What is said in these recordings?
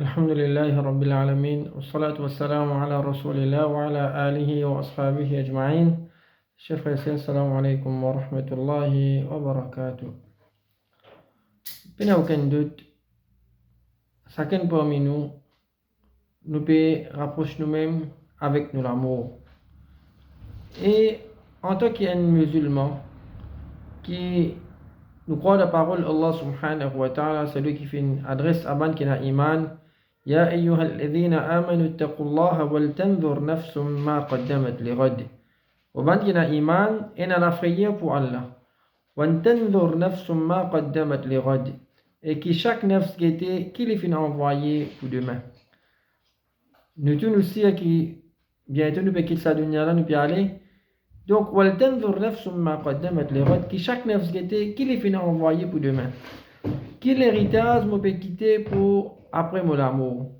الحمد لله رب العالمين والصلاة والسلام على رسول الله وعلى آله وأصحابه أجمعين. Chers frères et sœurs, salam alaikum wa rahmatullahi wa barakatuh. Il n'y a aucun doute, chacun parmi nous peut rapprocher nous-mêmes avec nous l'amour. Et en tant qu'un musulman qui nous croit la parole Allah subhanahu wa ta'ala, celui qui fait une adresse à ban qui n'a iman, يا أيها الذين آمنوا اتقوا الله ولتنظر نفس ما قدمت لغد. وبان qui n'a iman et n'a la frayeur pour Allah. ولتنظر نفس ما قدمت لغد. Et qui chaque nefs qui les finit envoyer pour demain. Nous tous nous aussi qui bientôt nous peut quitter sa dunya là nous peut aller. Donc ولتنظر نفس ما قدمت لغد. Qui chaque nefs qui les finit envoyer pour demain. Qui l'héritage me peut quitter pour après mon amour.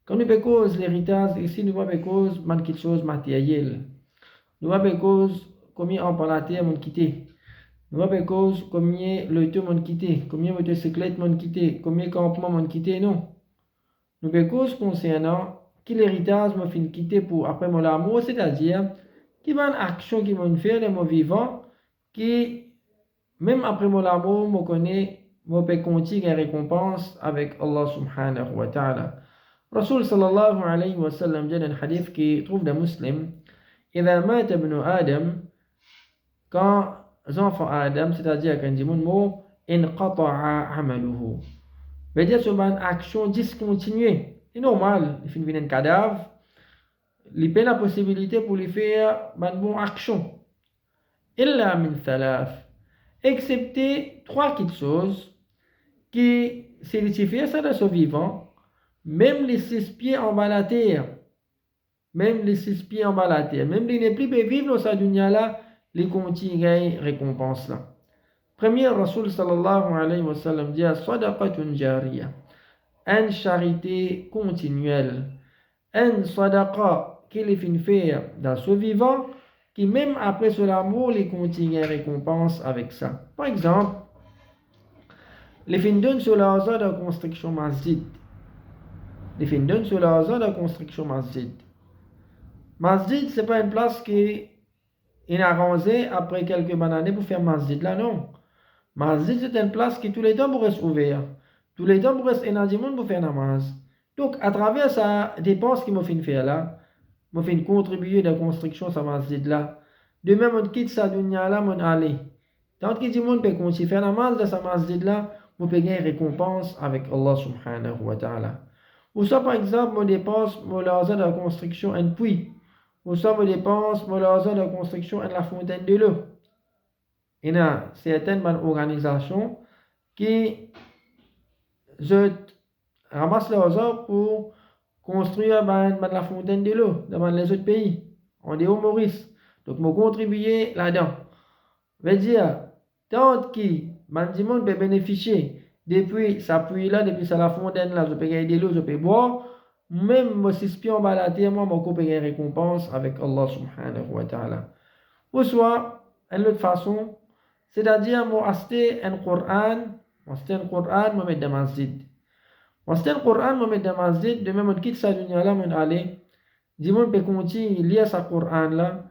Quand nous avons cause l'héritage, ici nous avons cause de quelque chose matériel. Nous avons cause combien on parle la terre m'ont quitté. Nous avons cause combien le tout m'ont quitté, combien motocyclette m'ont quitté, combien campement m'ont quitté, non. Nous avons cause concernant qui l'héritage m'a fait quitter pour après mon amour, c'est-à-dire qui va une action qui m'ont fait les mots vivants, qui même après mon amour, me connaît je peux continuer récompense avec Allah subhanahu wa ta'ala. Rasul sallallahu alayhi wa sallam dit un hadith qui trouve dans Muslim, إذا مات ابن آدم, quand les enfants Adam, c'est-à-dire quand ils mot, انقطع عمله. veut dire sur une action discontinuée. C'est normal, il finit un cadavre, il a la possibilité pour lui faire une bonne action. إلا من ثلاث, excepté trois petites choses qui certifient ça de ce vivant, même les 6 pieds en bas de la terre, même les 6 pieds en bas de la terre, même les n'est plus vivre dans sa dunya là, les continuent récompense là. Premier Rasul sallallahu alayhi wa sallam dit sadaqatun jariya, une charité continuelle, une sadaqa qu'il est faire dans ce vivant, qui même après ce l'amour, les continue récompense avec ça. Par exemple, les fins donnent sur la zone de construction masjid. Les fins donnent sur la zone de construction masjid. Masjid, ce n'est pas une place qui est arrangée après quelques années pour faire masjid là, non. Masjid, c'est une place qui tous les temps pourrait s'ouvrir. Tous les temps pourrait s'énergier pour faire namaz. Donc, à travers sa dépense qu'il m'a fait faire là, m'a fait contribuer à la construction de sa masjid là. De même, on quitte sa dunya là, on aller. Tant qu'il dit, on peut continuer à faire namaz de sa masjid là, vous pouvez gagner récompense avec Allah subhanahu wa ta'ala. Ou ça par exemple, je dépense mon l'argent de la construction d'un puits. Ou ça je dépense mon l'argent de la construction de la fontaine de l'eau. Il y a certaines organisations qui ramassent l'argent pour construire la fontaine de l'eau dans les autres pays. On est au Maurice. Donc, je contribuer là-dedans. Je veux dire, tant qui Mandimon peut bénéficier depuis sa puits là, depuis sa la fontaine là, je peux gagner de l'eau, je peux boire. Même si je suis en bas la terre, moi, je peux gagner récompense avec Allah subhanahu wa ta'ala. Ou soit, une autre façon, c'est-à-dire, moi, acheter un Coran, je mets dans masjid. Moi, acheter un Coran, je mets dans masjid, de même, on quitte sa dunya là, on aller. Dimon peut continuer, lire sa Coran là,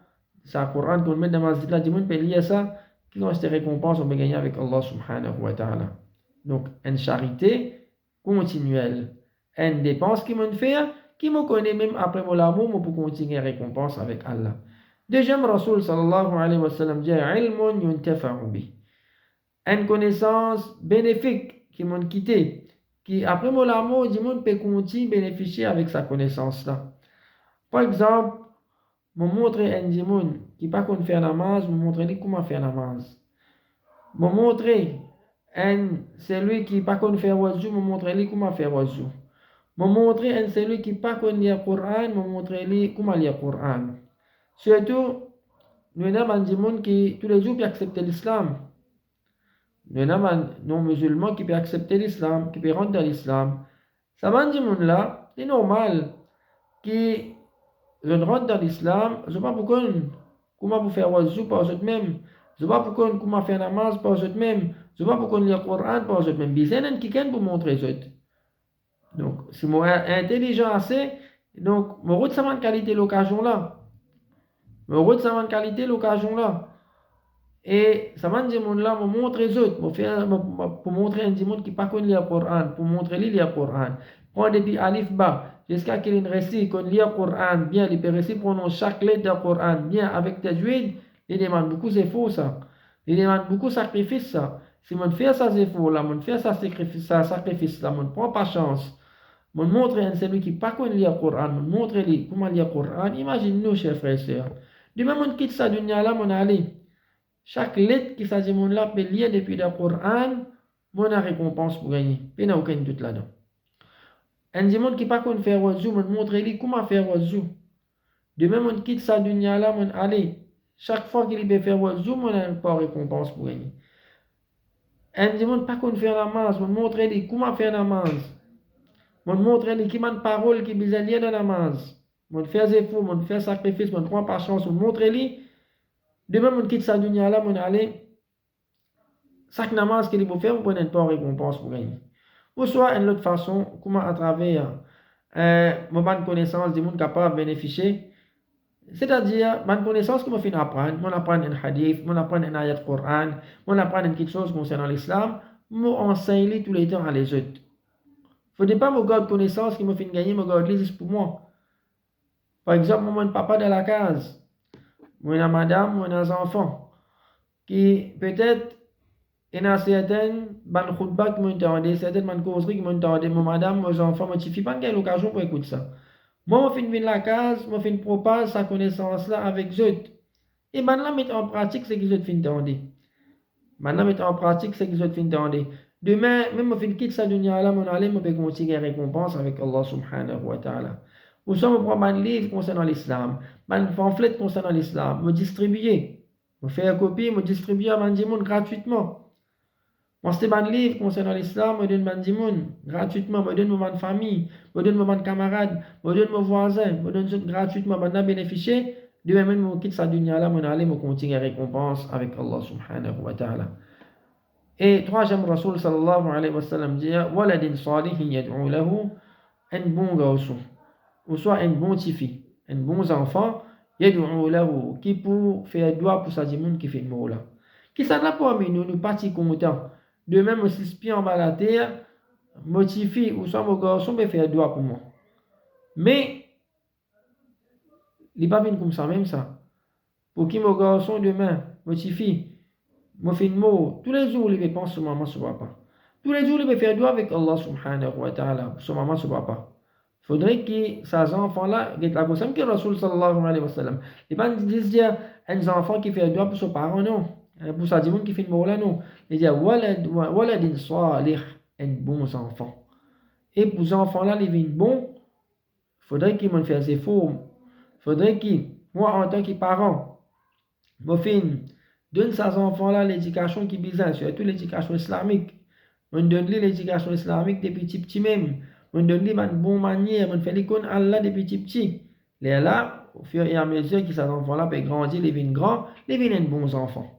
sa Coran qu'on met dans masjid là, Dimon peut lire ça. Qui ont cette récompense, on peut gagner avec Allah subhanahu wa ta'ala. Donc, une charité continuelle. Une dépense qui m'en fait, qui me connaît même après mon amour, je peux continuer récompense avec Allah. Deuxième Rasul sallallahu alayhi wa sallam dit ilmun yuntafa'u bi. Une connaissance bénéfique qui m'ont quitté, qui après mon amour, du monde peut continuer bénéficier avec sa connaissance là. Par exemple, je montre un djimoun qui pas qu'on faire namaz, je montre comment faire namaz. Je montre celui qui pas qu'on faire wazou, je montre comment faire wazou. Je montre celui qui pas qu'on lire Coran, je montre comment lire Coran. Surtout, nous avons un djimoun qui tous les jours peut accepter l'islam. Nous avons un non-musulman qui peut accepter l'islam, qui peut rentrer dans l'islam. Ça va djimoun là, c'est normal qui je rentre dans l'islam, je ne sais pas pourquoi, comment vous faire wazou par eux-mêmes, je ne sais pas pourquoi, comment faire namaz par eux-mêmes, je ne sais pas pourquoi lire le Coran par eux-mêmes. Bizarre, qui peut vous montrer ça. Donc, si moi intelligent assez, donc, me route ça qualité l'occasion là. Me route ça qualité l'occasion là. Et ça m'a dit, là, me montre les autres, pour montrer un monde qui pas connaît le Coran, pour montrer lui le Coran. Prends depuis Alif Ba, jusqu'à qu'il récite, qu'on lit le Coran bien, il peut réciter prononcer chaque lettre du Coran bien avec tajwid, il demande beaucoup d'efforts ça. Il demande beaucoup de sacrifices ça. Si on fait ça efforts là, on fait ça sacrifice là, on prend pas chance. On montre à celui qui pas connaît le Coran, on montre lui comment lire le Coran. Imagine-nous, chers frères et sœurs. De même, on quitte ça dunya là, on allait. Chaque lettre qui s'agit de là peut lire depuis le Coran, mon a récompense pour gagner. Il n'y a aucun doute là-dedans. Un monde qui pas qu'on faire wazou, mon montre lui comment faire wazou. De même, on quitte ça dunya là, mon aller. Chaque fois qu'il peut faire wazou, mon a pas récompense pour gagner. Un monde pas qu'on faire namaz, mon montre lui comment faire namaz. Mon montre lui qui man parole qui besoin lire dans namaz. Mon faire effort, mon faire sacrifice, mon prend pas chance, mon montre lui. De même, on quitte sa dunya là, on allait, chaque namaz qu'il faut faire, on prend pas récompense pour gagner. Ou soit, une autre façon, comment à travers mon bonne connaissance du monde capable de bénéficier, c'est-à-dire, bonne connaissance que je fais apprendre, on apprend un hadith, on apprend un ayat Coran, on apprend une petite chose concernant l'islam, on enseigne tous les temps à les autres. Il ne faut pas me garder connaissance qui me fait gagner, me garder juste pour moi. Par exemple, mon papa dans la case, mon madame, mon enfant, qui peut-être il y a certaines ban khutbah qui m'entendent, certaines ban causeries qui m'entendent, mon madame, mes enfants, moi, je pas quelle occasion pour écouter ça. Moi, je finis la case, je finis propage sa connaissance là avec eux. Et maintenant, mettre en pratique ce qu'ils ont fait entendre. Maintenant, mettre en pratique ce qu'ils ont fait entendre. Demain, même je finis quitter sa dunya là, mon aller, je peux continuer récompense avec Allah subhanahu wa ta'ala. Ou soit, je prends un livre concernant l'islam, un pamphlet concernant l'islam, me distribuer. Je fais une copie, me distribuer à mon gratuitement. Moi, c'est un livre concernant l'islam, je donne mon gratuitement, je donne mon famille, je donne mon camarade, je donne mon voisin, je donne gratuitement, je bénéficier. De même, je quitte sa dunya là, je vais continuer récompense avec Allah subhanahu wa ta'ala. Et troisième Rasul sallallahu alayhi wa sallam dit waladin salihin yad'u lahu, un bon garçon, ou soit un bon tifi, un bon enfant, yad'u lahu, qui pour faire doigt pour sa dimoun qui fait le mot là. Qui ça n'a pas mis nous partis contents. De même, aussi spies en bas de la terre, motivé ou soit mon garçon, peut faire doigt pour moi. Mais, il n'est pas venu comme ça, même ça. Pour qui mon garçon demain, motivé, me fait une mot, tous les jours, il peut penser sur maman, sur papa. Tous les jours, il peut faire doigt avec Allah subhanahu wa ta'ala, sur maman, sur papa. Il faudrait que ces enfants-là, la conscience que Rasul sallallahu alayhi wa sallam, il ne pas dire un enfant qui fait doigt pour son parent, non. Pour ça, dit qui fait le mot là, non. Il dit waladin salih, un bon enfant. Et pour ces enfants-là, ils viennent bons, il faudrait qu'ils me fassent des efforts. Il faudrait que, moi, en tant que parent, je donne ces enfants-là l'éducation qui besoin, surtout l'éducation islamique. Je donne l'éducation islamique depuis petit même. Je donne une bonne manière, je fais l'icône Allah depuis petit. Les là, au fur et à mesure que ces enfants-là peuvent grandir, ils viennent grands, ils viennent bons enfants.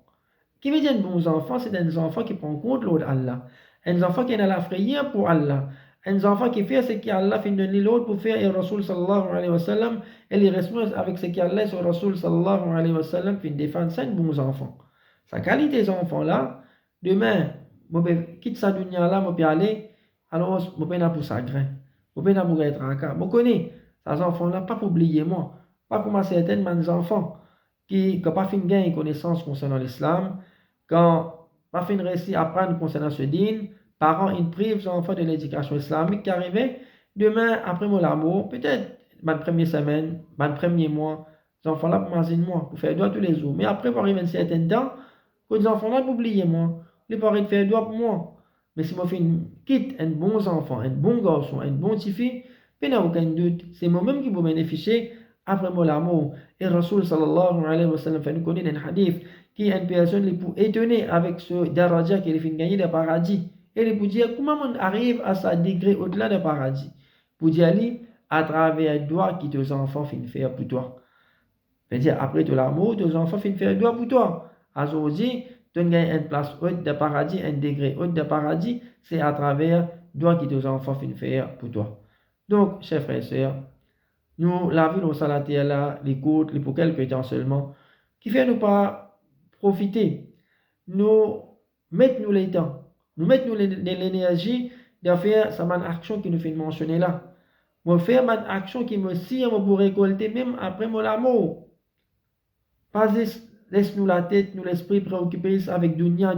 Qui veut dire de bons enfants, c'est des enfants qui prennent compte de l'autre Allah. Un enfant qui est dans la frayeur pour Allah. Un enfant qui fait ce qu'Allah fait donner l'autre pour faire et Rasul sallallahu alayhi wa sallam. Et les responsables avec ce qu'Allah et Rasul sallallahu alayhi wa sallam fait défendre, c'est bons enfants. Sa qualité des enfants là, demain, je quitte sa dunya là, je peux aller, alors je peux aller pour sa grain. Je peux aller pour être en cas. Je connais ces enfants là, pas pour oublier moi. Pas comme certains de enfants qui n'ont pas fait une connaissance concernant l'islam, quand pas fait réussir à apprendre concernant ce dîne, parents ils privent les enfants de l'éducation islamique qui arrivait, demain, après mon amour, peut-être, ma première semaine, ma premier mois, les enfants là pour manger moi, pour faire doigt tous les jours. Mais après, pour arriver un certain temps, les enfants là pour oublier moi, les parents faire doigt pour moi. Mais si je fais une quitte, un bon enfant, un bon garçon, un bon petit fille, il n'y a aucun doute, c'est moi-même qui peux bénéficier après mon amour. Et Rasul sallallahu alayhi wa sallam fait nous connaître un hadith qui est une personne qui peut étonner avec ce daraja qu'il fait gagner le paradis. Et il peut dire comment on arrive à ce degré au-delà du paradis. Pour dire à travers le doigt que tes enfants finissent faire pour toi. C'est-à-dire après tout l'amour, tes enfants finissent faire le doigt pour toi. Aujourd'hui, tu gagnes une place haute de paradis, un degré haut de paradis, c'est à travers le doigt que tes enfants finissent faire pour toi. Donc, chers frères et sœurs, nous, la vie, nous, salati là, l'écoute, pour quelques temps seulement, qui fait nous pas profiter, nous mettre nous les temps, nous mettre nous l'énergie de faire cette action qui nous fait mentionner là. Moi, faire une action qui me sert pour récolter même après mon amour. Pas laisse-nous la tête, nous l'esprit préoccupé avec dunya.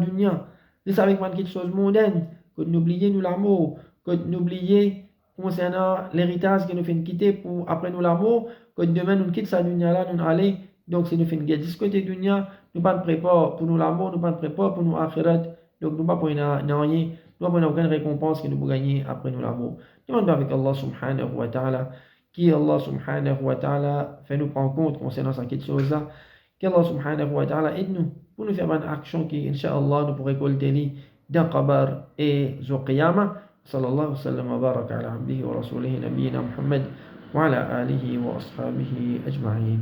Laisse avec quelque chose mondaine, que nous oublions nous l'amour, que nous oublions concernant l'héritage que nous faisons quitter pour après nous l'amour, que demain nous quittons sa dunya là, nous allons. Donc si nous faisons discuter dunya, nous pas préparer pour nous l'amour, nous pas préparer pour nous akhirat. Donc nous pas pour rien, nous pas pour aucune récompense que nous pouvons gagner après nous l'amour. Demandons avec Allah subhanahu wa ta'ala, qui Allah subhanahu wa ta'ala fait nous prendre compte concernant cette chose là. qu'Allah subhanahu wa ta'ala aide-nous pour nous faire une action qui, Inch'Allah, nous pourrait récolter dans Qabar et Zur Qiyamah. Sallallahu sallam wa baraka ala abdihi wa rasulihi nabiyina Muhammad wa ala alihi wa ashabihi ajma'in.